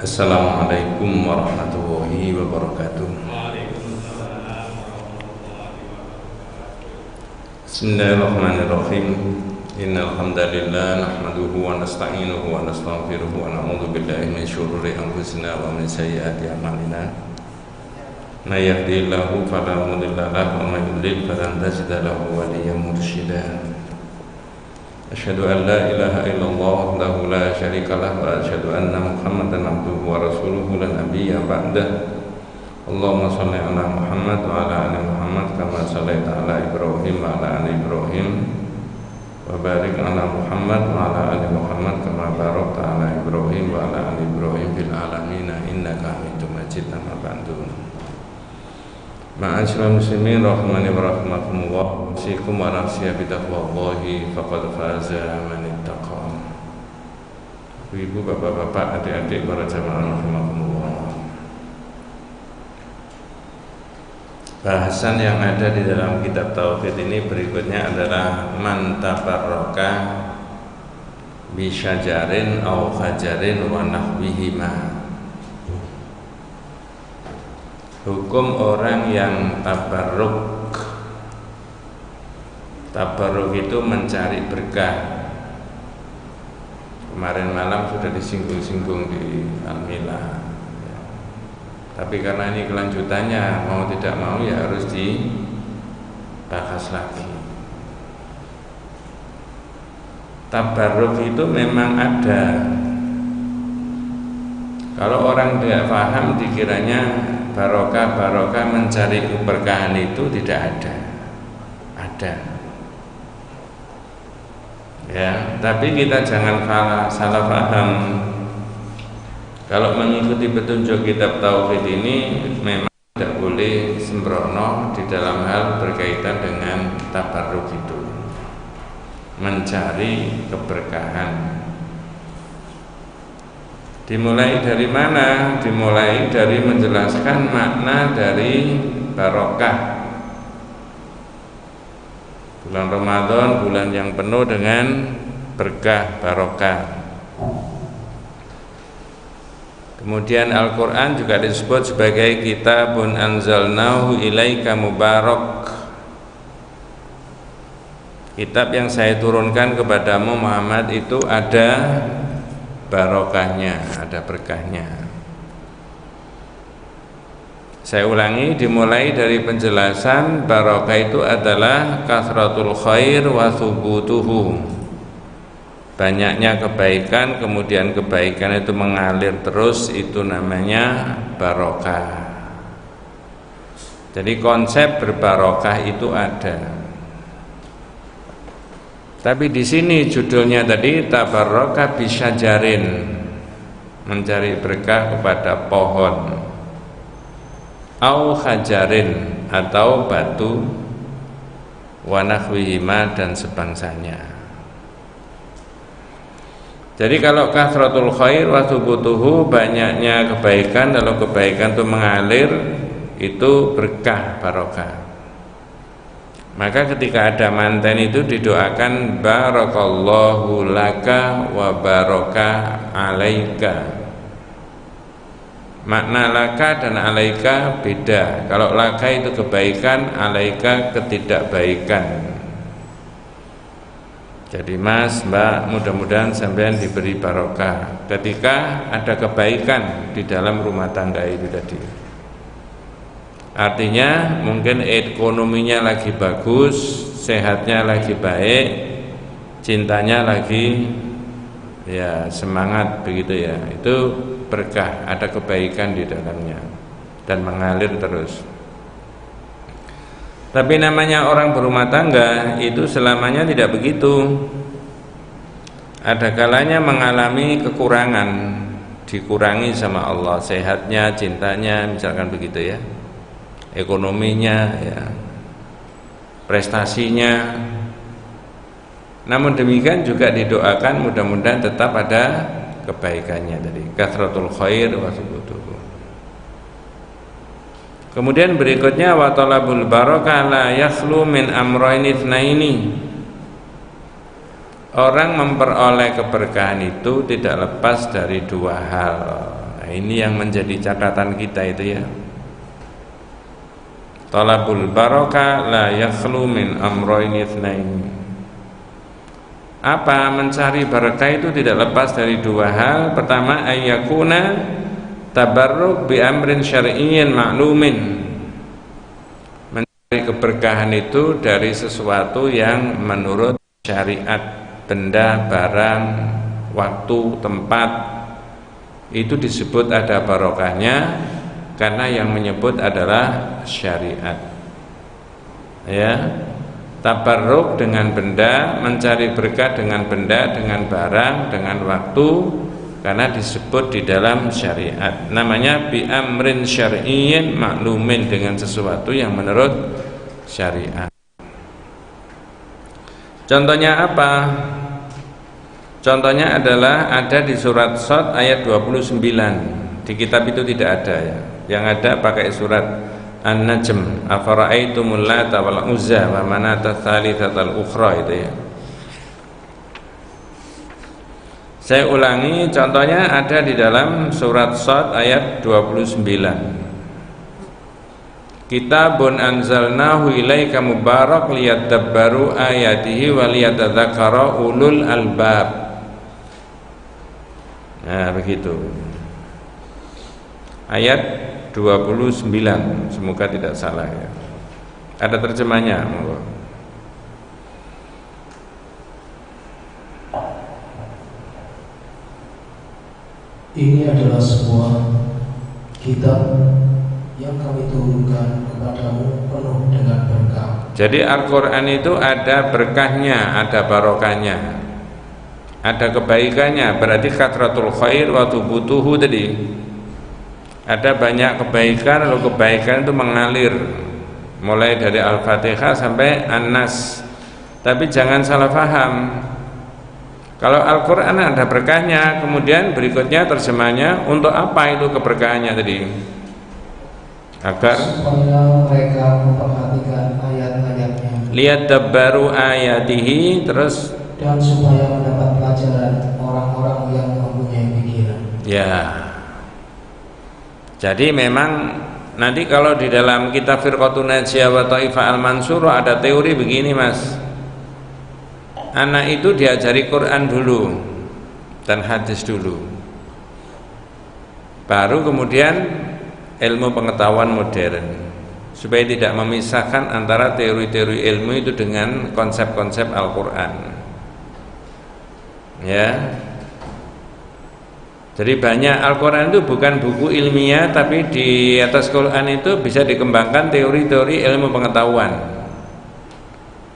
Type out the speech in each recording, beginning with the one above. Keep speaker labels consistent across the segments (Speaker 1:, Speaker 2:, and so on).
Speaker 1: Assalamualaikum warahmatullahi wabarakatuh. Bismillahirrahmanirrahim. Innal hamdalillah nahmaduhu wa nasta'inuhu wa nastaghfiruhu wa na'udzu billahi min syururi anfusina wa min sayyiati a'malina. May yahdihillahu fala mudilla lahu wa may yudlil falan tajida lahu waliyyan mursyida. Asyhadu an la ilaha illallah wahdahu la syarika lah wa asyhadu anna Muhammadan abduhu wa rasuluhu la nabiyya ba'dah. Allahumma shalli ala Muhammad wa ala ali Muhammad kama shallaita ala Ibrahim wa ala ali Ibrahim wa barik ala Muhammad wa ala ali Muhammad kama barakta ala Ibrahim wa ala ali Ibrahim fil alamin innaka Hamidum Majid. Amma ba'du. Ma'asyiral muslimin rahimani wa rahimakumullah, usikum wa nafsiya bi taqwallahi faqad faza man ittaqa. Ibu, bapak-bapak, adik-adik, para jamaah rahimakumullah. Bahasan yang ada di dalam kitab tauhid ini berikutnya adalah man tabarraka bi syajarin aw hajarin wa nahwihima. Hukum orang yang tabarruk. Tabarruk itu mencari berkah. Kemarin malam sudah disinggung-singgung di Al-Milah ya. Tapi karena ini kelanjutannya, mau tidak mau ya harus dibahas lagi. Tabarruk itu memang ada. Kalau orang tidak paham dikiranya barokah mencari keberkahan itu tidak ada. Ada. Ya, tapi kita jangan salah paham. Kalau mengikuti petunjuk kitab tauhid ini memang tidak boleh sembrono di dalam hal berkaitan dengan tabarruk itu. Mencari keberkahan. Dimulai dari mana? Dimulai dari menjelaskan makna dari barokah. Bulan Ramadan, bulan yang penuh dengan berkah, barokah. Kemudian Al-Quran juga disebut sebagai kitabun anzalnahu ilaika mubarak. Kitab yang saya turunkan kepadamu Muhammad itu ada barokahnya, ada berkahnya. Saya ulangi, dimulai dari penjelasan barokah itu adalah kasratul khair wa thubutuhu. Banyaknya kebaikan, kemudian kebaikan itu mengalir terus, itu namanya barokah. Jadi konsep berbarokah itu ada. Tapi di sini judulnya tadi tabarraka bisyajarin, mencari berkah kepada pohon, au hajarin atau batu, wa nahwihima dan sebangsanya. Jadi kalau kasratul khair wa thubutuhu, banyaknya kebaikan, kalau kebaikan itu mengalir, itu berkah, barokah. Maka ketika ada manten itu didoakan barakallahu laka wa baraka alaika. Makna laka dan alaika beda. Kalau laka itu kebaikan, alaika ketidakbaikan. Jadi mas, mbak, mudah-mudahan sampean diberi barokah ketika ada kebaikan di dalam rumah tangga itu tadi. Artinya mungkin ekonominya lagi bagus, sehatnya lagi baik, cintanya lagi ya semangat begitu ya. Itu berkah, ada kebaikan di dalamnya dan mengalir terus. Tapi namanya orang berumah tangga itu selamanya tidak begitu. Ada kalanya mengalami kekurangan, dikurangi sama Allah sehatnya, cintanya, misalkan begitu ya. Ekonominya ya, prestasinya. Namun demikian juga didoakan mudah-mudahan tetap ada kebaikannya tadi, kasratul khair wa thubutuhu. Kemudian berikutnya wa talabul barakah la yakhlu min amrayni itsnaini. Orang memperoleh keberkahan itu tidak lepas dari dua hal. Nah, ini yang menjadi catatan kita itu ya. Talabul barokah la yakhlu min amroyn itsnain. Apa mencari berkah itu tidak lepas dari dua hal. Pertama, ayyakuna tabarruk bi amrin syar'iyyin ma'lumin. Mencari keberkahan itu dari sesuatu yang menurut syariat, benda, barang, waktu, tempat, itu disebut ada barokahnya karena yang menyebut adalah syariat. Ya. Tabarruk dengan benda, mencari berkah dengan benda, dengan barang, dengan waktu, karena disebut di dalam syariat. Namanya bi amrin syar'iyyin maklumin, dengan sesuatu yang menurut syariat. Contohnya apa? Contohnya adalah ada di surat Shad ayat 29. Di kitab itu tidak ada ya. Yang ada pakai surat An-Najm, afara'aitumul Lata wal Uzza wa manata tsalitsatal ukhra, itu ya. Saya ulangi, contohnya ada di dalam surat Shad ayat 29. Kitabun anzalnahu ilaika mubarak liyadabbaru ayatihi wa liyatadzakkara ulul albab. Nah, begitu. Ayat 29, semoga tidak salah ya. Ada terjemahnya, monggo.
Speaker 2: Ini adalah sebuah kitab yang kami turunkan kepadamu penuh dengan berkah.
Speaker 1: Jadi Al-Quran itu ada berkahnya, ada barokahnya, ada kebaikannya. Berarti kathratul khair wa tubutuhu tadi. Ada banyak kebaikan, lalu kebaikan itu mengalir mulai dari Al-Fatihah sampai An-Nas. Tapi jangan salah paham. Kalau Al-Quran ada berkahnya, kemudian berikutnya terjemahnya untuk apa itu keberkahannya tadi? Agar
Speaker 2: supaya mereka memperhatikan ayat-ayatnya,
Speaker 1: liyadabbaru ayatihi, terus
Speaker 2: dan supaya mendapat pelajaran orang-orang yang mempunyai pikiran. Ya.
Speaker 1: Jadi memang nanti kalau di dalam kitab Firqatun Najiyah wa Thaifah Al-Mansurah ada teori begini, Mas. Anak itu diajari Quran dulu dan hadis dulu, baru kemudian ilmu pengetahuan modern, supaya tidak memisahkan antara teori-teori ilmu itu dengan konsep-konsep Al-Quran. Ya. Jadi banyak Al-Quran itu bukan buku ilmiah, tapi di atas Quran itu bisa dikembangkan teori-teori ilmu pengetahuan.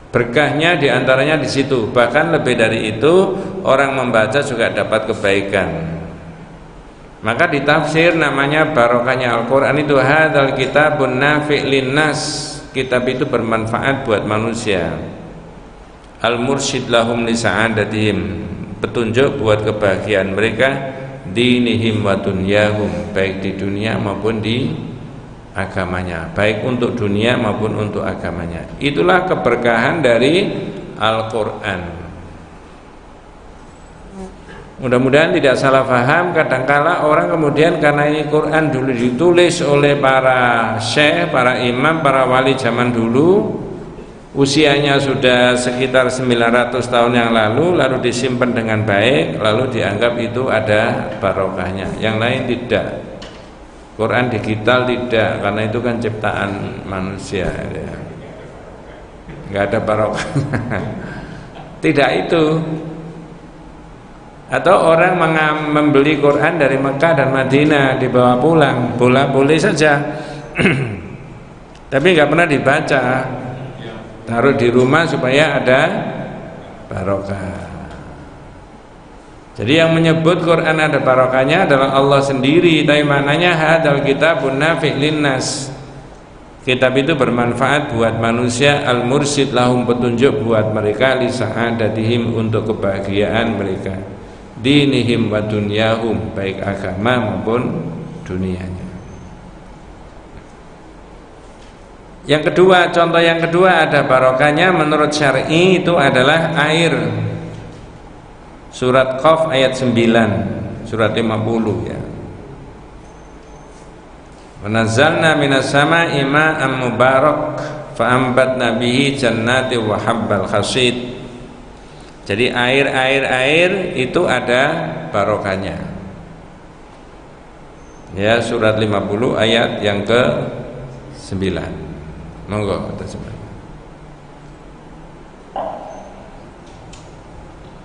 Speaker 1: Berkahnya diantaranya di situ. Bahkan lebih dari itu, orang membaca juga dapat kebaikan. Maka di tafsir namanya barokahnya Al-Quran itu hadzal kitabun nafi' linnas. Kitab itu bermanfaat buat manusia. Al-mursyid lahum li sa'adatihim, petunjuk buat kebahagiaan mereka, dinihim wa dunyahum, baik di dunia maupun di agamanya, baik untuk dunia maupun untuk agamanya. Itulah keberkahan dari Al-Quran. Mudah-mudahan tidak salah paham. Kadangkala orang kemudian karena ini Quran dulu ditulis oleh para syekh, para imam, para wali zaman dulu, usianya sudah sekitar 900 tahun yang lalu disimpan dengan baik, lalu dianggap itu ada barokahnya. Yang lain tidak. Quran digital tidak, karena itu kan ciptaan manusia ya. Nggak ada barokahnya. Tidak itu. Atau orang membeli Quran dari Mekah dan Madinah, dibawa pulang, boleh saja. Tapi nggak pernah dibaca. Taruh di rumah supaya ada barokah. Jadi yang menyebut Quran ada barokahnya adalah Allah sendiri. Tapi maknanya hadzal kitabun nafi' linnas. Kitab itu bermanfaat buat manusia, al-mursyid lahum, petunjuk buat mereka, li sa'adatihim, untuk kebahagiaan mereka, dinihim wa dunyahum, baik agama maupun dunianya. Yang kedua, contoh yang kedua ada barokahnya menurut syar'i itu adalah air. Surat Qaf ayat 9, surat 50 ya. Wa nazzalna minas sama'i ma'an mubarak fa'ambatna bihi jannati wa habbal hasid. Jadi air itu ada barokahnya. Ya, surat 50 ayat yang ke-9. Monggo tersebut.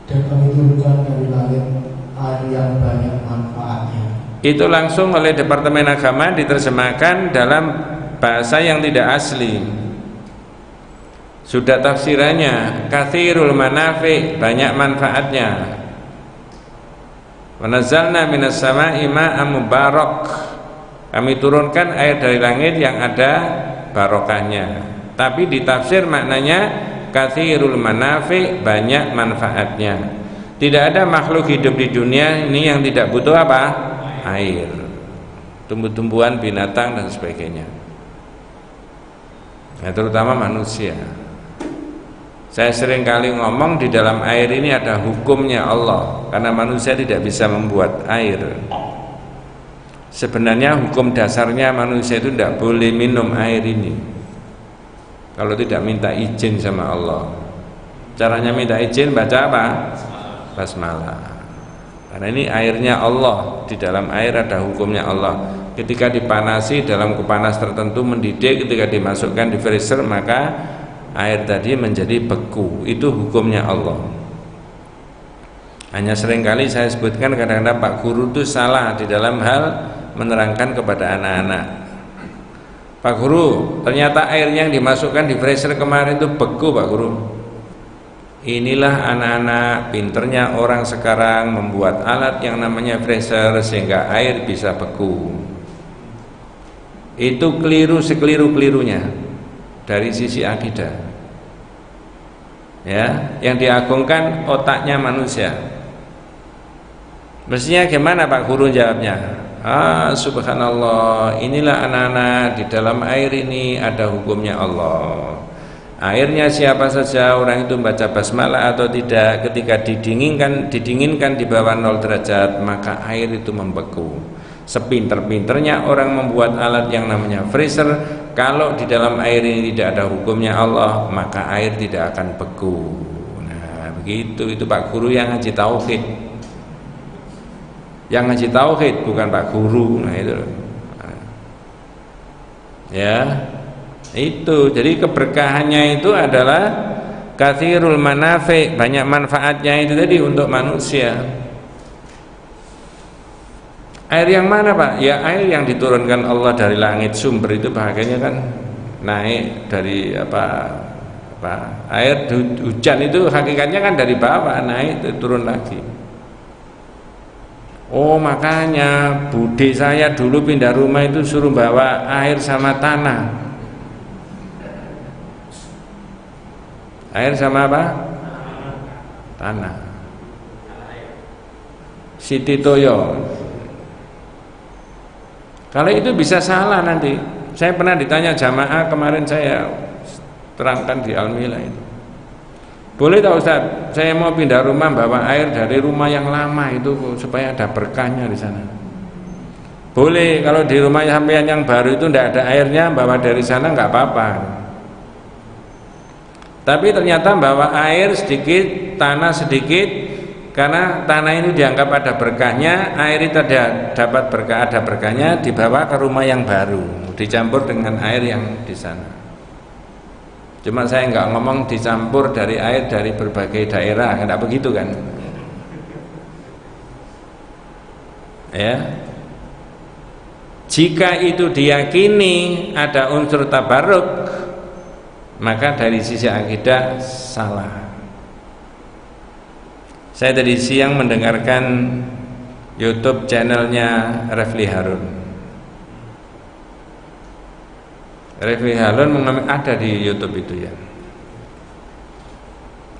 Speaker 2: Dan kami turunkan dari langit air yang banyak manfaatnya.
Speaker 1: Itu langsung oleh Departemen Agama diterjemahkan dalam bahasa yang tidak asli. Sudah tafsirannya, katsirul manafi, banyak manfaatnya. Wa nazzalna minas sama'i ma'an mubarak. Kami turunkan air dari langit yang ada barokahnya. Tapi ditafsir maknanya katsirul manafi, banyak manfaatnya. Tidak ada makhluk hidup di dunia ini yang tidak butuh apa? Air. Tumbuh-tumbuhan, binatang dan sebagainya. Ya, terutama manusia. Saya sering kali ngomong di dalam air ini ada hukumnya Allah, karena manusia tidak bisa membuat air. Sebenarnya hukum dasarnya manusia itu tidak boleh minum air ini kalau tidak minta izin sama Allah. Caranya minta izin baca apa? Basmalah. Karena ini airnya Allah, di dalam air ada hukumnya Allah. Ketika dipanasi dalam kepanas tertentu mendidih, ketika dimasukkan di freezer maka air tadi menjadi beku. Itu hukumnya Allah. Hanya seringkali saya sebutkan kadang-kadang Pak Guru itu salah di dalam hal menerangkan kepada anak-anak. Pak Guru, ternyata airnya yang dimasukkan di freezer kemarin itu beku Pak Guru. Inilah anak-anak pinternya orang sekarang membuat alat yang namanya freezer sehingga air bisa beku. Itu keliru sekeliru-kelirunya dari sisi akidah. Ya, yang diagungkan otaknya manusia. Mestinya gimana Pak Guru jawabnya? Subhanallah, inilah anak-anak, di dalam air ini ada hukumnya Allah. Airnya siapa saja, orang itu baca basmalah atau tidak, ketika didinginkan di bawah 0 derajat maka air itu membeku. Sepinter-pinternya orang membuat alat yang namanya freezer, kalau di dalam air ini tidak ada hukumnya Allah maka air tidak akan beku. Nah begitu, itu Pak Guru yang ngaji tauhid. Yang ngaji tauhid bukan Pak Guru. Nah itu ya, itu jadi keberkahannya itu adalah katsirul manafi, banyak manfaatnya itu tadi untuk manusia. Air yang mana Pak? Ya air yang diturunkan Allah dari langit, sumber itu bahagiannya kan naik dari apa air hujan itu hakikatnya kan dari bawah naik turun lagi. Oh makanya bude saya dulu pindah rumah itu suruh bawa air sama tanah. Air sama apa? Tanah. Siti Toyo. Kalau itu bisa salah nanti. Saya pernah ditanya jamaah kemarin, saya terangkan di Al-Mila itu. Boleh tak Ustaz? Saya mau pindah rumah bawa air dari rumah yang lama itu supaya ada berkahnya di sana. Boleh, kalau di rumah sampean yang baru itu tidak ada airnya, bawa dari sana nggak apa-apa. Tapi ternyata bawa air sedikit, tanah sedikit, karena tanah ini dianggap ada berkahnya, air itu dapat berkah, ada berkahnya, dibawa ke rumah yang baru, dicampur dengan air yang di sana. Cuma saya nggak ngomong dicampur dari air dari berbagai daerah, nggak begitu kan? Ya. Jika itu diyakini ada unsur tabarruk, maka dari sisi akidah salah. Saya tadi siang mendengarkan YouTube channelnya Refli Harun. Refli Harun ada di YouTube itu ya.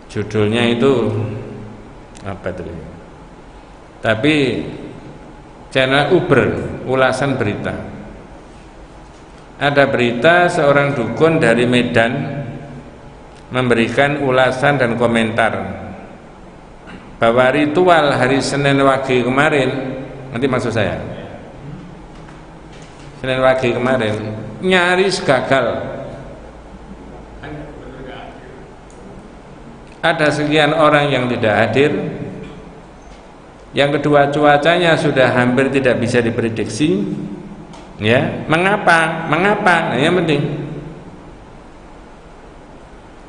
Speaker 1: Judulnya itu apa tadi? Tapi channel Uber, ulasan berita. Ada berita seorang dukun dari Medan memberikan ulasan dan komentar bahwa ritual hari Senin Wage kemarin, nanti maksud saya, Senin Wage kemarin nyaris gagal. Ada sekian orang yang tidak hadir. Yang kedua, cuacanya sudah hampir tidak bisa diprediksi. Ya, mengapa? Nah, yang penting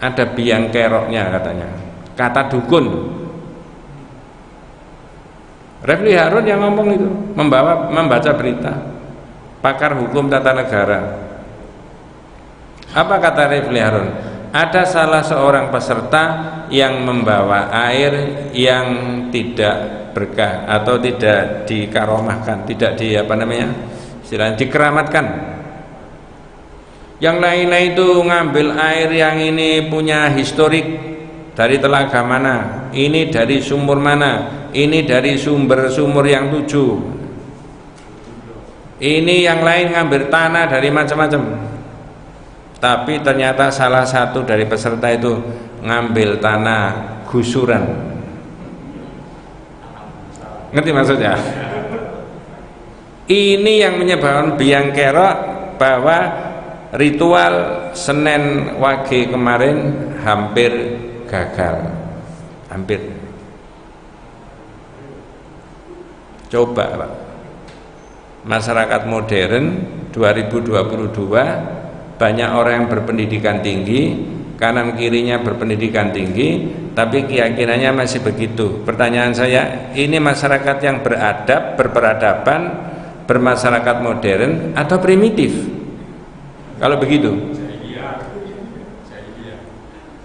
Speaker 1: ada biang keroknya katanya. Kata dukun. Refli Harun yang ngomong itu, membaca berita. Pakar hukum tata negara. Apa kata Refli Harun? Ada salah seorang peserta yang membawa air yang tidak berkah atau tidak dikaromahkan, tidak istilahnya dikeramatkan. Yang lainnya itu ngambil air yang ini punya historik dari telaga mana, ini dari sumur mana, ini dari sumber-sumur yang 7. Ini yang lain ngambil tanah dari macam-macam. Tapi ternyata salah satu dari peserta itu ngambil tanah gusuran. Ngerti maksudnya? Ini yang menyebabkan biang kerok bahwa ritual Senin Wage kemarin hampir gagal. Hampir. Coba Pak, masyarakat modern 2022 banyak orang yang berpendidikan tinggi, kanan kirinya berpendidikan tinggi, tapi keyakinannya masih begitu. Pertanyaan saya, ini masyarakat yang beradab, berperadaban, bermasyarakat modern atau primitif? Kalau begitu,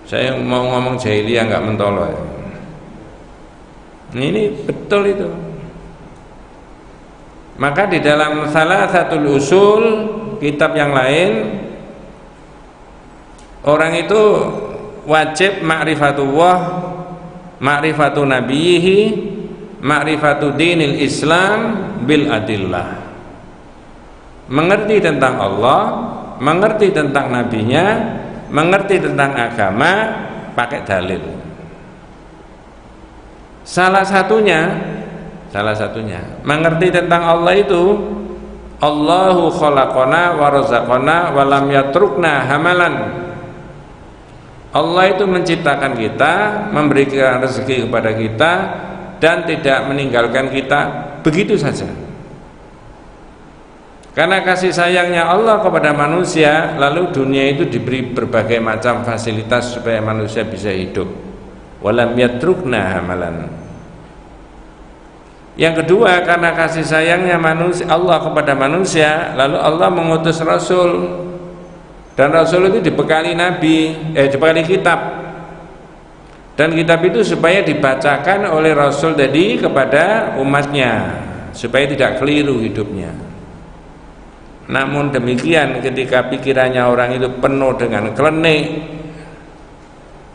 Speaker 1: saya mau ngomong jahiliyah nggak mentolo. Ini betul itu. Maka di dalam salah satu usul kitab yang lain, orang itu wajib ma'rifatullah, ma'rifatu nabiyihi, ma'rifatu dinil Islam bil adillah. Mengerti tentang Allah, mengerti tentang nabinya, mengerti tentang agama pakai dalil. Salah satunya mengerti tentang Allah itu, Allahu khalaqana wa razaqana wa lam yatrukna hamalan. Allah itu menciptakan kita, memberikan rezeki kepada kita, dan tidak meninggalkan kita begitu saja. Karena kasih sayangnya Allah kepada manusia, lalu dunia itu diberi berbagai macam fasilitas supaya manusia bisa hidup. Walam yatrukna hamalan. Yang kedua, karena kasih sayangnya Allah kepada manusia, lalu Allah mengutus Rasul. Dan Rasul itu dibekali dibekali kitab. Dan kitab itu supaya dibacakan oleh Rasul tadi kepada umatnya, supaya tidak keliru hidupnya. Namun demikian, ketika pikirannya orang itu penuh dengan klenik,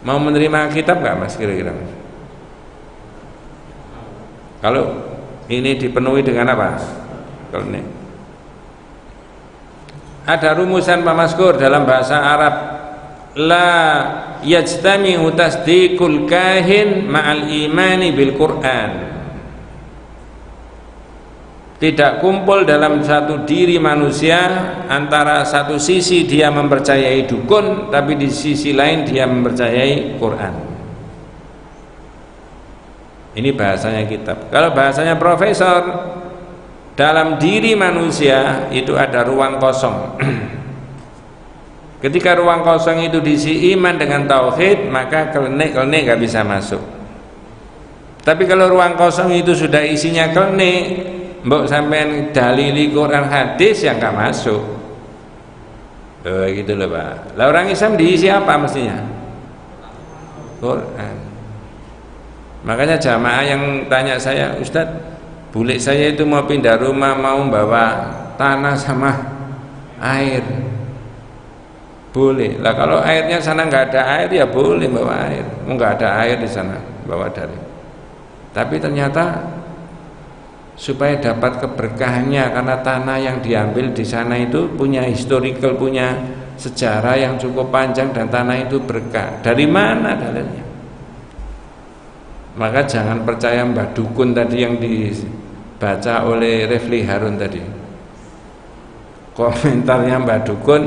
Speaker 1: mau menerima kitab nggak Mas kira-kira? Kalau ini dipenuhi dengan apa? Klenik. Ada rumusan Pak Maskur dalam bahasa Arab, la yajtami'u tasdiqul kahin ma'al imani bil Qur'an. Tidak kumpul dalam satu diri manusia antara satu sisi dia mempercayai dukun, tapi di sisi lain dia mempercayai Quran. Ini bahasanya kitab. Kalau bahasanya profesor, dalam diri manusia itu ada ruang kosong. Ketika ruang kosong itu diisi iman dengan tauhid, maka klenik-klenik gak bisa masuk. Tapi kalau ruang kosong itu sudah isinya klenik, mbok sampean dalili Quran hadis yang gak masuk. Gitu loh Pak. Lah orang Islam diisi apa mestinya? Quran. Makanya jamaah yang tanya saya, Ustadz, bule saya itu mau pindah rumah, mau bawa tanah sama air, boleh lah. Kalau airnya sana nggak ada air ya boleh bawa air, nggak ada air di sana bawa dari. Tapi ternyata supaya dapat keberkahannya, karena tanah yang diambil di sana itu punya historical, punya sejarah yang cukup panjang, dan tanah itu berkah. Dari mana dalilnya? Maka jangan percaya mbah dukun tadi yang dibaca oleh Refli Harun tadi. komentarnya Mbah Dukun,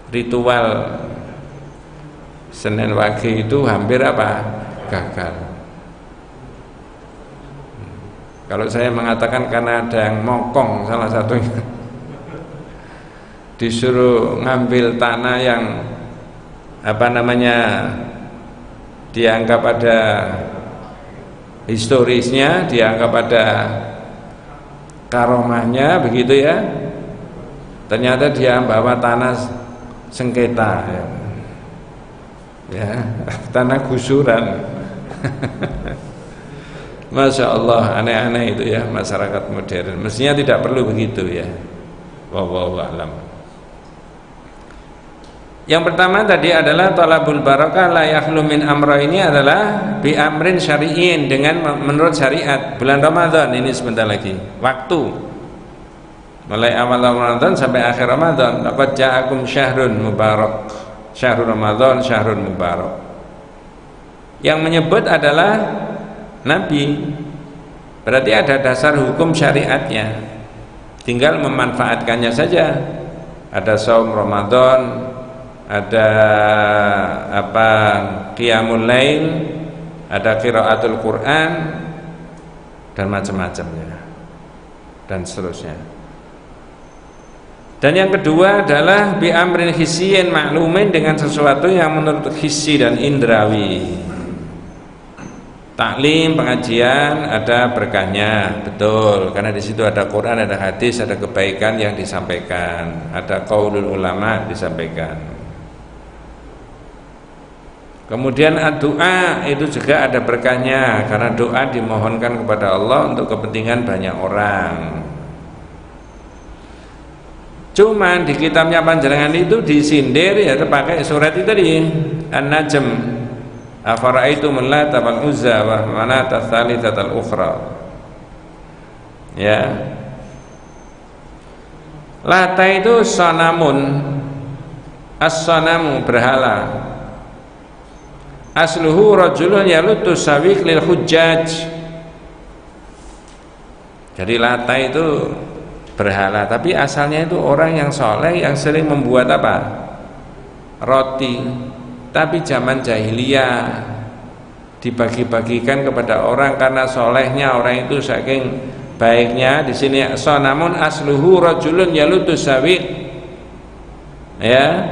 Speaker 1: ritual Senin Wage itu hampir apa? Gagal. Kalau saya mengatakan karena ada yang mokong salah satunya, disuruh ngambil tanah yang dianggap ada historisnya, dianggap ada karomahnya, begitu ya. Ternyata dia bawa tanah sengketa, ya tanah gusuran. Masya Allah, aneh-aneh itu ya masyarakat modern. Mestinya tidak perlu begitu ya. Wallahu a'lam. Yang pertama tadi adalah talabul barakah la yakhlu min amra, ini adalah bi amrin syar'iin, dengan menurut syariat. Bulan Ramadan ini sebentar lagi, waktu mulai awal Ramadan sampai akhir Ramadan. Laqad ja'akum syahrun mubarak, syahrul Ramadan syahrun mubarak. Yang menyebut adalah Nabi, berarti ada dasar hukum syariatnya, tinggal memanfaatkannya saja. Ada saum Ramadan, ada qiyamul lail, ada qiraatul Quran, dan macam-macamnya, dan seterusnya. Dan yang kedua adalah bi amrin hissiyin ma'lumin, dengan sesuatu yang menurut hissi dan indrawi. Taklim, pengajian ada berkahnya, betul, karena di situ ada Quran, ada hadis, ada kebaikan yang disampaikan, ada qaulul ulama disampaikan. Kemudian doa itu juga ada berkahnya, karena doa dimohonkan kepada Allah untuk kepentingan banyak orang. Cuman di kitabnya panjenengan itu disindir ya, terpakai surat itu tadi An-Najm, afara'aitum Lata wal Uzza wa manata tsalitsatal ukhra. Ya, Lata itu sanamun, as-sanamu berhala. Asluhu rajulun yalutu sawiq lil hujjaj. Jadi Lata itu berhala, tapi asalnya itu orang yang soleh yang sering membuat apa? Roti. Tapi zaman jahiliyah dibagi-bagikan kepada orang karena solehnya orang itu, saking baiknya. Di sini sonamun asluhu rajulun yalutu sawiq, ya,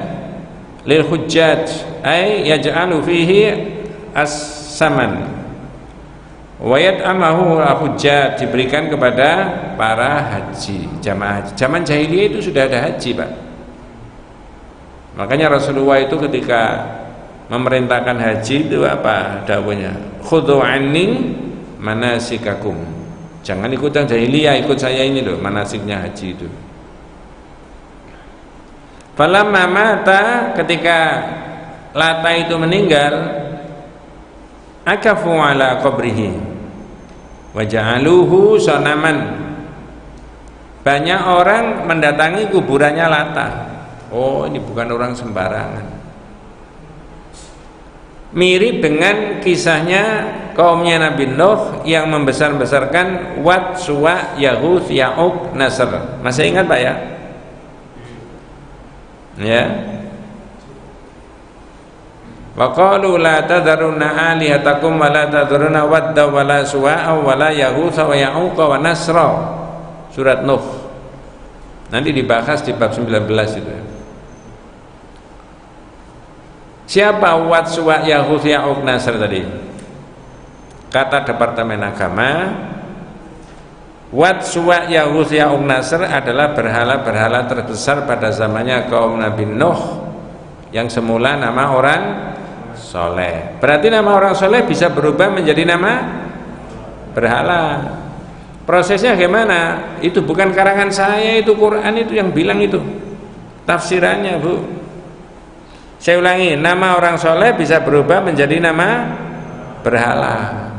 Speaker 1: lil hujjaj, ay yaj'alu fihi as-saman wa yat'amahu al-hujjaj, diberikan kepada para haji, jamaah haji. Zaman jahiliyah itu sudah ada haji, Pak. Makanya Rasulullah itu ketika memerintahkan haji itu apa dawuhnya? Khudhu anni manasikakum. Jangan ikut yang jahiliyah, ikut saya ini loh manasiknya haji itu. Falamma mata, ketika Lata itu meninggal, akafu ala qabrihi wa ja'aluhu sanaman. Banyak orang mendatangi kuburannya Lata. Oh, ini bukan orang sembarangan. Mirip dengan kisahnya kaumnya Nabi Nuh yang membesar-besarkan Wat, Suwa, Yahuth, Ya'uq, Nasr. Masih ingat Pak ya? Ya. Wa qalu la tadharunna alihatakum wa la tadharunna Wadda wa la Suwa'a wa la Yahuth wa Ya'uq wa Nasra. Surat Nuh. Nanti dibahas di bab 19 itu. Siapa Wat, Suwa, Yahuth, Ya'uq, Nasr tadi? Kata Departemen Agama, Wat, Suwa, Yahuth, Ya'uq, Nasr adalah berhala-berhala terbesar pada zamannya kaum Nabi Nuh, yang semula nama orang soleh. Berarti nama orang soleh bisa berubah menjadi nama berhala. Prosesnya gimana? Itu bukan karangan saya, itu Quran itu yang bilang itu. Tafsirannya, Bu. Saya ulangi, nama orang soleh bisa berubah menjadi nama berhala.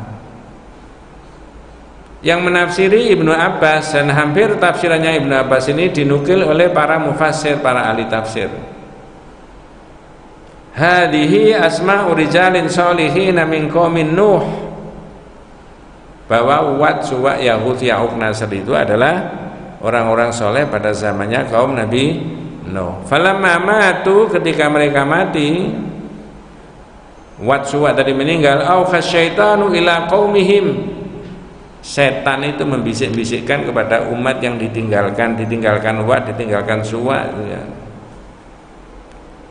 Speaker 1: Yang menafsiri Ibnu Abbas, dan hampir tafsirannya Ibnu Abbas ini dinukil oleh para mufassir, para ahli tafsir. Hadihi asma'u rijalin sholihin min qaumin Nuh. Bahwa Wat, Suwa, Yahuth, Ya'uq, Nasr itu adalah orang-orang soleh pada zamannya kaum Nabi Nuh. Falamma matu, ketika mereka mati, Suwa tadi meninggal, au khasyaitanu ila qaumihim, setan itu membisik-bisikkan kepada umat yang ditinggalkan Wad, ditinggalkan Suwa, ya.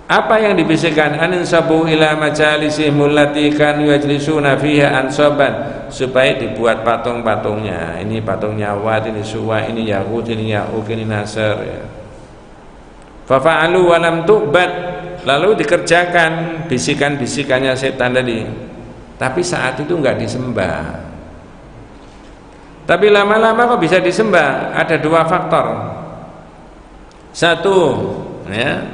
Speaker 1: Apa yang dibisikkan? Aninsabu ila majalisihim allati kanu yajlisuna fiha ansaban, supaya dibuat patung-patungnya. Ini patungnya Wad, ini Suwa, ini Yahud, ini Ya'uq, ini Nasr, ya. Fafa'alu wa lam tu'bad, lalu dikerjakan bisikan-bisikannya setan tadi, tapi saat itu enggak disembah. Tapi lama-lama kok bisa disembah? Ada dua faktor. Satu, ya,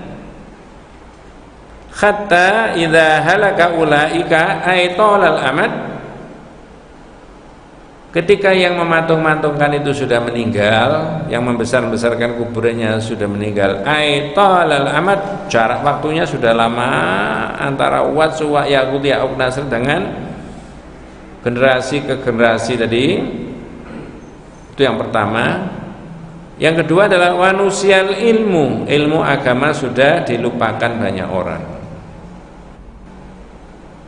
Speaker 1: hatta idza halaka ulaika ay talal amad, ketika yang mematung-matungkan itu sudah meninggal, yang membesar-besarkan kuburannya sudah meninggal, ay talal amad, jarak waktunya sudah lama antara Wad, Suwa, Ya'uq, Nasr dengan generasi ke generasi tadi. Itu yang pertama. Yang kedua adalah wanusial ilmu agama sudah dilupakan banyak orang.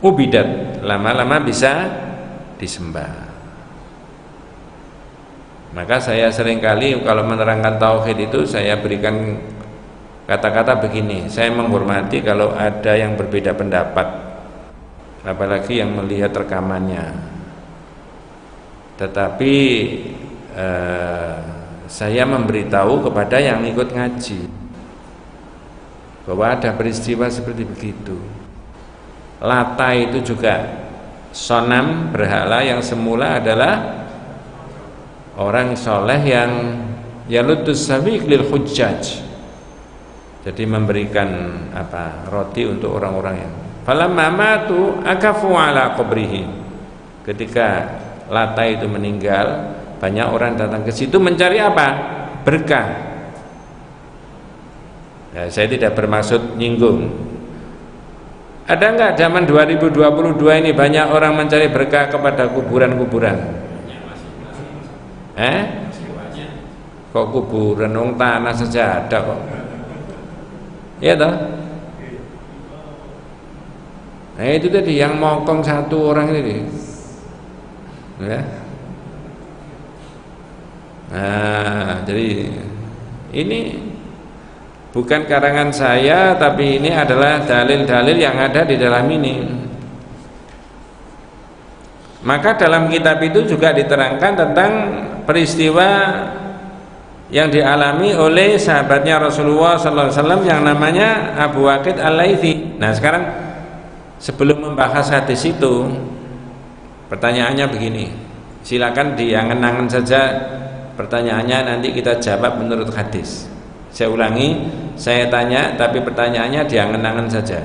Speaker 1: Ubidat, lama-lama bisa disembah. Maka saya seringkali kalau menerangkan tauhid itu saya berikan kata-kata begini, saya menghormati kalau ada yang berbeda pendapat, apalagi yang melihat rekamannya. Tetapi saya memberitahu kepada yang ikut ngaji bahwa ada peristiwa seperti begitu. Lata itu juga sonam, berhala yang semula adalah orang soleh yang yalutus sabiq lil hujjaj, jadi memberikan roti untuk orang-orang yang falamma matu akafu ala qabrihi, ketika Lata itu meninggal, banyak orang datang ke situ mencari apa? Berkah. Ya, saya tidak bermaksud nyinggung. Ada enggak zaman 2022 ini banyak orang mencari berkah kepada kuburan-kuburan? Kok kuburan, wong tanah saja ada kok. Iya toh? Nah itu tadi yang mokong satu orang ini, ya. Nah, jadi ini bukan karangan saya, tapi ini adalah dalil-dalil yang ada di dalam ini. Maka dalam kitab itu juga diterangkan tentang peristiwa yang dialami oleh sahabatnya Rasulullah SAW yang namanya Abu Waqid Al-Laythi. Nah sekarang sebelum membahas hadis itu, pertanyaannya begini, silakan diangen-angen saja pertanyaannya, nanti kita jawab menurut hadis. Saya ulangi, saya tanya tapi pertanyaannya diangen-angen saja.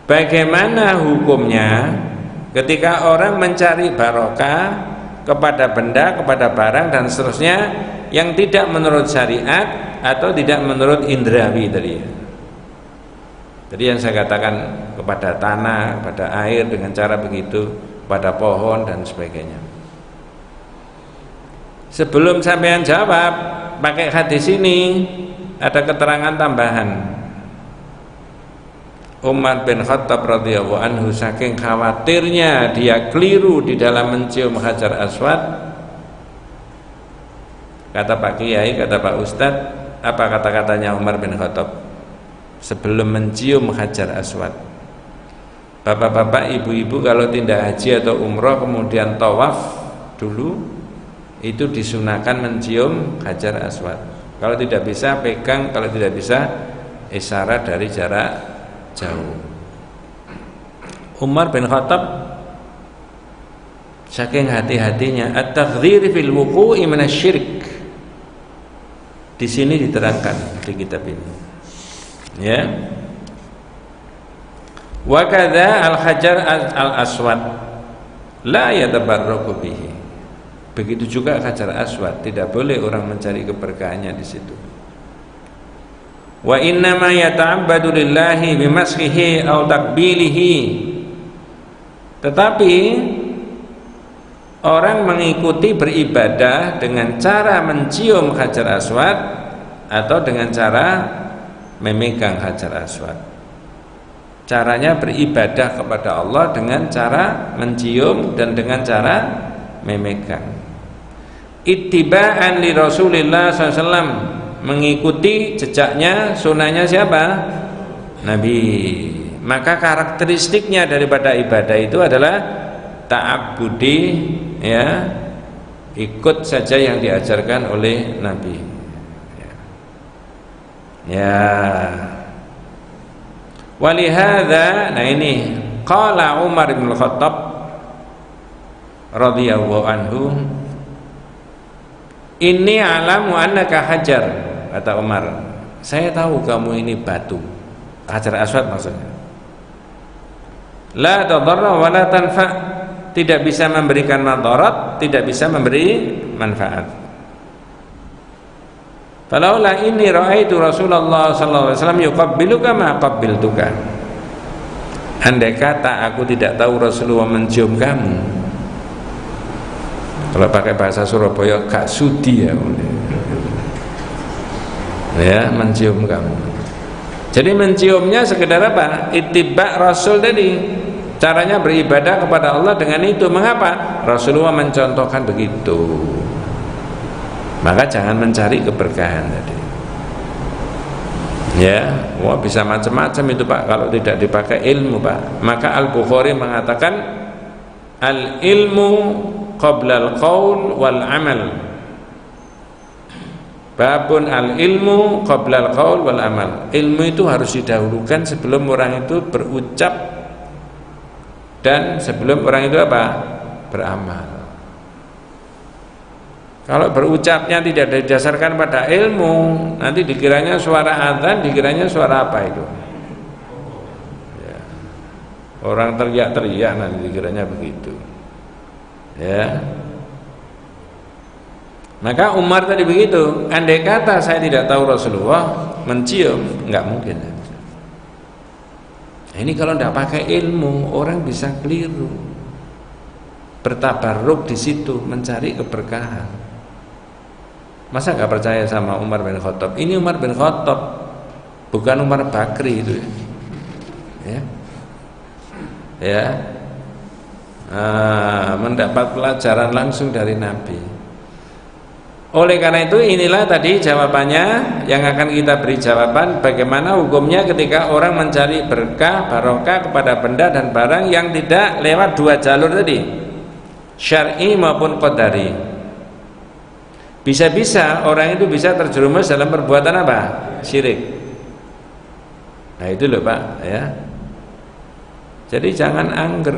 Speaker 1: Bagaimana hukumnya ketika orang mencari barokah kepada benda, kepada barang dan seterusnya yang tidak menurut syariat atau tidak menurut indrawi tadi. Jadi yang saya katakan kepada tanah, kepada air dengan cara begitu, pada pohon dan sebagainya. Sebelum sampean jawab pakai hadis ini, ada keterangan tambahan. Umar bin Khattab radhiyallahu anhu saking khawatirnya dia keliru di dalam mencium Hajar Aswad, kata Pak Kiai, kata Pak Ustadz, apa kata-katanya Umar bin Khattab sebelum mencium Hajar Aswad? Bapak-bapak, ibu-ibu kalau tidak haji atau umroh kemudian tawaf dulu, itu disunahkan mencium Hajar Aswad. Kalau tidak bisa pegang, kalau tidak bisa isyarat dari jarak jauh. Umar bin Khattab saking hati-hatinya at-taghdhir fil wuqu'i minasyirik. Di sini diterangkan di kitab ini. Ya. Wa kadza al-hajar al-aswad la yatabarraku bihi. Begitu juga Hajar Aswad, tidak boleh orang mencari keberkahannya di situ. Wa inna ma yata'abbadu lillahi bimashihi aw takbilihi. Tetapi orang mengikuti beribadah dengan cara mencium Hajar Aswad atau dengan cara memegang Hajar Aswad. Caranya beribadah kepada Allah dengan cara mencium dan dengan cara memegang. Ittiba'an li Rasulillah SAW, mengikuti jejaknya, sunnahnya siapa? Nabi. Maka karakteristiknya daripada ibadah itu adalah ta'abbudi, ya, ikut saja yang diajarkan oleh Nabi. Ya. Walihada, nah ini qala Umar bin Khattab radhiyallahu anhu, inni alamu annaka hajar, kata Umar, saya tahu kamu ini batu, Hajar Aswad maksudnya, la tadarra wa la tanfa, tidak bisa memberikan madarat, tidak bisa memberi manfaat. Falaula inni ra'aitu Rasulullah sallallahu alaihi wasallam yuqabbiluka ma qabbiltuka. Andai kata aku tidak tahu Rasulullah mencium kamu, kalau pakai bahasa Surabaya, gak sudi ya mencium kamu. Jadi menciumnya sekedar apa? Ittiba Rasul tadi, caranya beribadah kepada Allah dengan itu. Mengapa? Rasulullah mencontohkan begitu. Maka jangan mencari keberkahan tadi. Ya, wah bisa macam-macam itu Pak kalau tidak dipakai ilmu Pak. Maka Al-Bukhari mengatakan al-ilmu qabla al-qaul wal amal. Babun al-ilmu qabla al-qaul wal amal. Ilmu itu harus didahulukan sebelum orang itu berucap dan sebelum orang itu apa? Beramal. Kalau berucapnya tidak didasarkan pada ilmu, nanti dikiranya suara adzan, dikiranya suara apa itu? Ya. Orang teriak-teriak nanti dikiranya begitu. Ya. Maka Umar tadi begitu. Andai kata saya tidak tahu Rasulullah mencium, nggak mungkin. Ini kalau tidak pakai ilmu, orang bisa keliru. Bertabarruk di situ, mencari keberkahan. Masa nggak percaya sama Umar bin Khattab? Ini Umar bin Khattab, bukan Umar Bakri itu ya. Ya. Mendapat pelajaran langsung dari Nabi. Oleh karena itu inilah tadi jawabannya yang akan kita beri jawaban bagaimana hukumnya ketika orang mencari berkah, barokah kepada benda dan barang yang tidak lewat dua jalur tadi, syar'i maupun qadari. Bisa-bisa orang itu bisa terjerumus dalam perbuatan apa? Syirik. Nah itu loh Pak ya. Jadi jangan angger.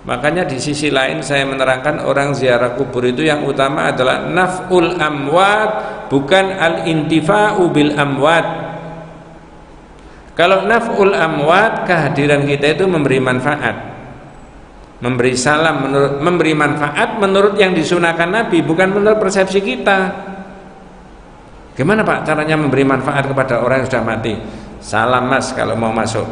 Speaker 1: Makanya di sisi lain saya menerangkan orang ziarah kubur itu yang utama adalah naf'ul amwat, bukan al-intifa'u bil amwat. Kalau naf'ul amwat, kehadiran kita itu memberi manfaat, memberi salam, memberi manfaat menurut yang disunahkan Nabi, bukan menurut persepsi kita. Gimana Pak caranya memberi manfaat kepada orang yang sudah mati? Salam Mas kalau mau masuk.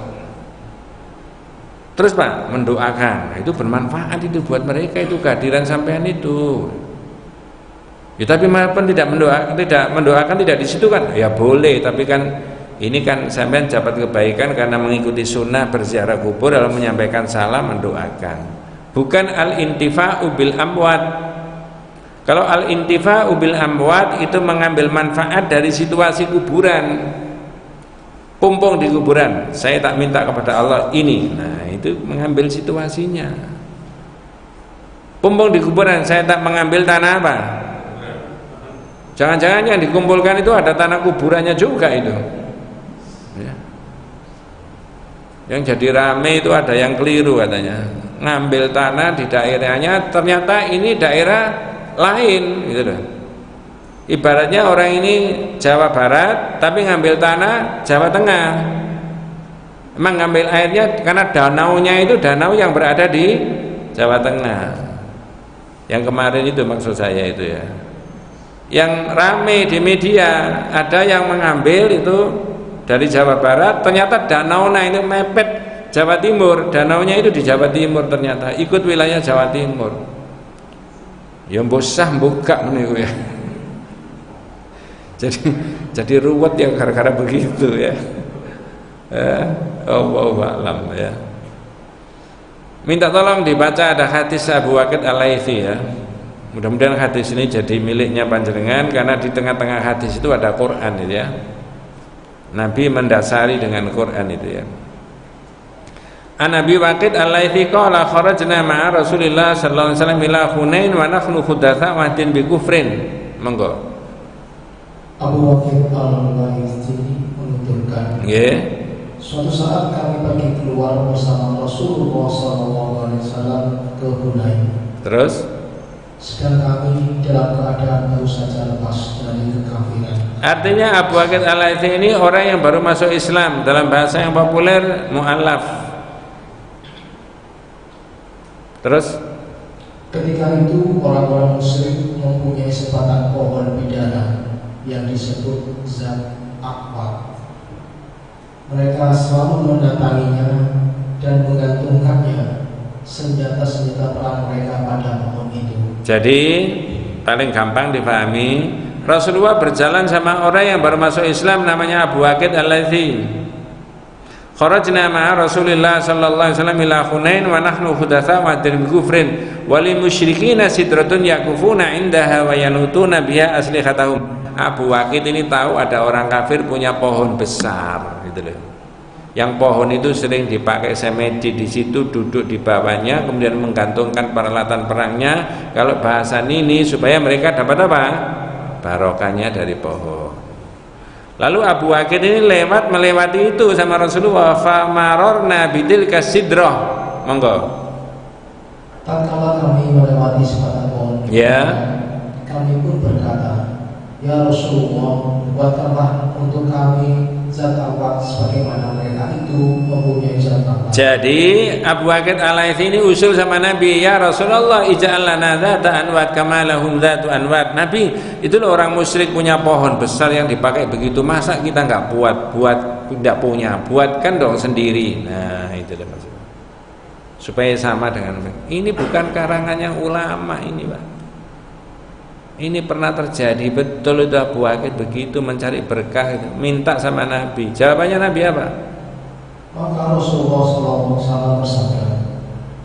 Speaker 1: Terus Pak mendoakan, itu bermanfaat itu buat mereka, itu kehadiran sampean itu. Ya tapi maupun tidak mendoakan tidak di situ kan? Ya boleh, tapi kan ini kan sampean dapat kebaikan karena mengikuti sunnah berziarah kubur dalam menyampaikan salam, mendoakan. Bukan al-intifa'u bil amwat. Kalau al-intifa'u bil amwat itu mengambil manfaat dari situasi kuburan. Pumpung di kuburan, saya tak minta kepada Allah ini. Nah, itu mengambil situasinya. Pumpung di kuburan, saya tak mengambil tanah apa? Jangan-jangan yang dikumpulkan itu ada tanah kuburannya juga itu. Ya. Yang jadi rame itu ada yang keliru katanya. Ngambil tanah di daerahnya, ternyata ini daerah lain gitu loh. Ibaratnya orang ini Jawa Barat tapi ngambil tanah Jawa Tengah. Emang ngambil airnya karena danaunya itu danau yang berada di Jawa Tengah. Yang kemarin itu maksud saya itu ya. Yang rame di media ada yang mengambil itu dari Jawa Barat, ternyata danaunya ini mepet Jawa Timur, danaunya itu di Jawa Timur, ternyata ikut wilayah Jawa Timur. Ya mbok sah buka niku ya. Jadi ruwet ya gara-gara begitu ya. Allahu a'lam ya. Minta tolong dibaca, ada hadis Abu Waqid Al-Laitsi ya. Mudah-mudahan hadis ini jadi miliknya panjenengan, karena di tengah-tengah hadis itu ada Quran itu ya. Nabi mendasari dengan Quran itu ya. An Abi Waqid Al-Laitsi qala kharajna ma'a Rasulillah sallallahu alaihi wasallam ila Hunain wa nahnu khudatha wahdin bi kufrin. Monggo.
Speaker 2: Abu Waqid Al-Laitsi menuturkan,
Speaker 1: Nggih.
Speaker 2: suatu saat kami pergi keluar bersama Rasulullah SAW ke Hunain.
Speaker 1: Terus?
Speaker 2: Sedang kami dalam keadaan baru saja lepas dari kekafiran.
Speaker 1: Artinya Abu Waqid Al-Laitsi ini orang yang baru masuk Islam, dalam bahasa yang populer mu'allaf. Terus?
Speaker 2: Ketika itu orang-orang musyrik mempunyai sebatang pohon bidara yang disebut Zat Akwar. Mereka selalu mendatanginya dan menggantungkannya senjata-senjata perang mereka pada pohon itu. Jadi
Speaker 1: paling gampang dipahami, Rasulullah berjalan sama orang yang baru masuk Islam namanya Abu Waqid Al-Laitsi. Kharajna ma'a Rasulillah sallallahu alaihi wasallam ila Hunain wa nahnu hudatsa wa dirbi kufrin wa lil musyrikina sidratun yakufuna indaha wa yanutuna biha aslihatahum. Abu Waqid ini tahu ada orang kafir punya pohon besar gitu loh. Yang pohon itu sering dipakai semedi, di situ duduk di bawahnya kemudian menggantungkan peralatan perangnya. Kalau bahasa ini supaya mereka dapat apa? Barokahnya dari pohon. Lalu Abu Waqid ini melewati itu sama Rasulullah. Fa mararna bitilka sidrah. Monggo.
Speaker 2: Tatkala kami melewati sebatang pohon,
Speaker 1: ya,
Speaker 2: kami pun berkata, ya Rasulullah, buatkanlah untuk kami zat Akwar sebagaimana mereka itu mempunyai zat Akwar.
Speaker 1: Jadi Abu Waqid Al-Laitsi ini usul sama Nabi, ya Rasulullah, ij'al lana dzata anwat kama lahum dzatu anwat. Nabi, itu loh orang musyrik punya pohon besar yang dipakai begitu, masa kita nggak tidak punya, buatkan dong sendiri. Nah, itu loh maksudnya. Supaya sama dengan ini, bukan karangan yang ulama ini, Pak. Ini pernah terjadi, betul itu Abu Waqid begitu mencari berkah itu, minta sama Nabi. Jawabannya Nabi apa?
Speaker 2: Maka Rasulullah SAW bersabda,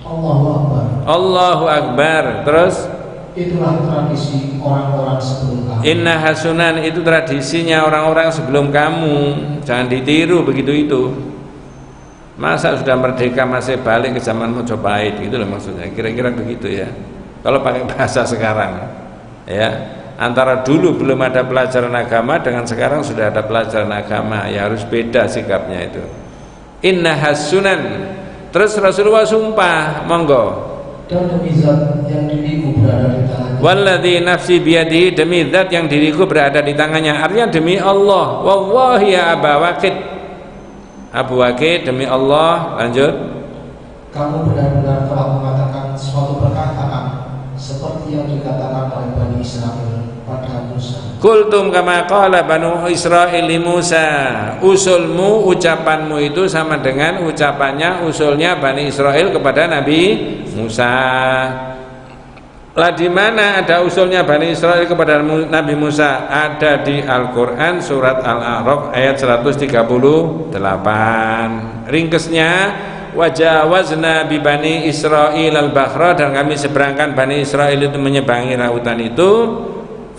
Speaker 2: Allahu Akbar.
Speaker 1: Allahu Akbar. Terus?
Speaker 2: Itulah tradisi orang-orang sebelum kamu.
Speaker 1: Inna hasunan, itu tradisinya orang-orang sebelum kamu. Jangan ditiru begitu itu. Masa sudah merdeka masih balik ke zaman Majapahit, gitu loh maksudnya. Kira-kira begitu ya. Kalau pakai bahasa sekarang. Ya, antara dulu belum ada pelajaran agama dengan sekarang sudah ada pelajaran agama, ya harus beda sikapnya itu. Inna hasunan. Terus Rasulullah sumpah, monggo.
Speaker 2: Dan demi zat yang diriku berada di tangannya.
Speaker 1: Walladzi nafsi biyadihi, demi zat yang diriku berada di tangannya. Artinya demi Allah. Wallahi ya Abu Waqid. Abu Waqid, demi Allah. Lanjut.
Speaker 2: Kamu benar-benar telah mengatakan suatu perkataan seperti yang dikatakan oleh Bani Israel pada Musa.
Speaker 1: Kultum kama qala Banu Israil li Musa. Usulmu, ucapanmu itu sama dengan ucapannya, usulnya Bani Israel kepada Nabi Musa. Lah di mana ada usulnya Bani Israel kepada Nabi Musa? Ada di Al-Qur'an surat Al-A'raf ayat 138. Ringkesnya, wajawazna bi Bani Israil al-bahra, dan kami seberangkan Bani Israel itu menyeberangi lautan itu.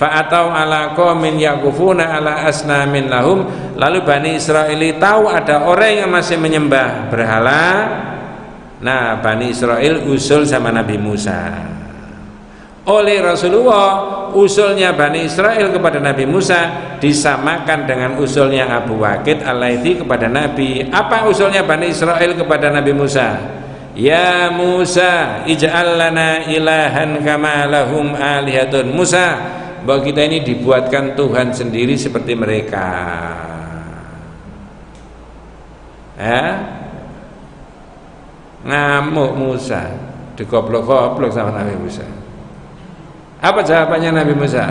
Speaker 1: Fa'atau ala qaumin yaqufuna ala asnamin lahum, lalu Bani Israel tahu ada orang yang masih menyembah berhala. Nah, Bani Israel usul sama Nabi Musa. Oleh Rasulullah, usulnya Bani Israel kepada Nabi Musa disamakan dengan usulnya Abu Waqid Al-Laitsi kepada Nabi. Apa usulnya Bani Israel kepada Nabi Musa? Ya Musa, ij'al lana ilahan kama lahum alihatun. Musa, bahwa kita ini dibuatkan Tuhan sendiri seperti mereka. Ngamuk Musa, dikoplok-koplok sama Nabi Musa. Apa jawabannya Nabi Musa?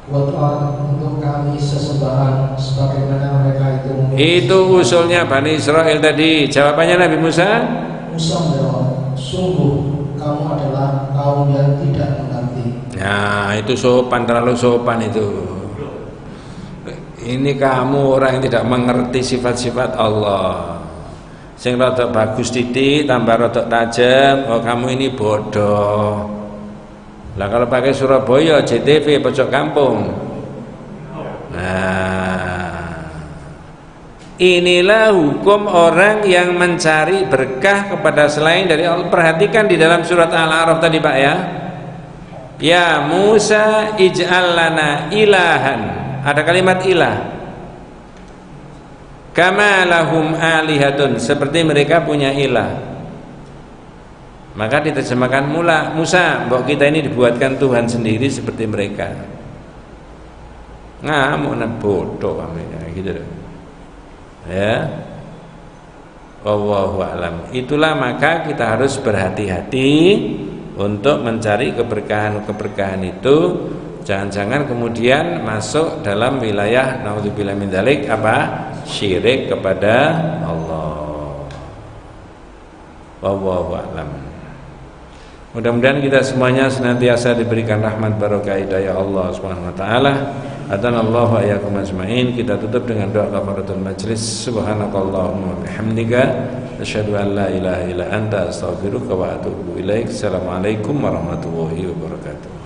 Speaker 2: Buatlah untuk kami sesembahan sebagaimana mereka itu.
Speaker 1: Itu usulnya Bani Israel tadi. Jawabannya Nabi Musa?
Speaker 2: Musa menjawab, sungguh kamu adalah kaum yang tidak mengerti.
Speaker 1: Nah, itu sopan, terlalu sopan itu. Ini kamu orang yang tidak mengerti sifat-sifat Allah. Sing rada bagus titik tambah rada tajam, oh kamu ini bodoh. Lah kalau pakai Surabaya JTV pojok kampung. Nah, inilah hukum orang yang mencari berkah kepada selain dari Allah. Perhatikan di dalam surat Al-A'raf tadi Pak ya. Ya Musa ij'al lana ilahan. Ada kalimat ilah. Kama lahum alihatun, seperti mereka punya ilah. Maka diterjemahkan Musa, mbok kita ini dibuatkan Tuhan sendiri seperti mereka. Ngamuk bodoh kami gitu loh. Ya. Wallahu a'lam. Itulah maka kita harus berhati-hati untuk mencari keberkahan-keberkahan itu. Jangan-jangan kemudian masuk dalam wilayah naudzubillah min dzalik apa? Syirik kepada Allah. Wallahu a'lam. Mudah-mudahan kita semuanya senantiasa diberikan rahmat barokah hidayah Allah Subhanahu wa taala. Atanallahu ayyakum ajmain. Kita tutup dengan doa kafaratul majlis. Subhanakallahumma bihamdika asyhadu an la ilaha illa anta astaghfiruka wa atubu ilaik. Assalamualaikum warahmatullahi wabarakatuh.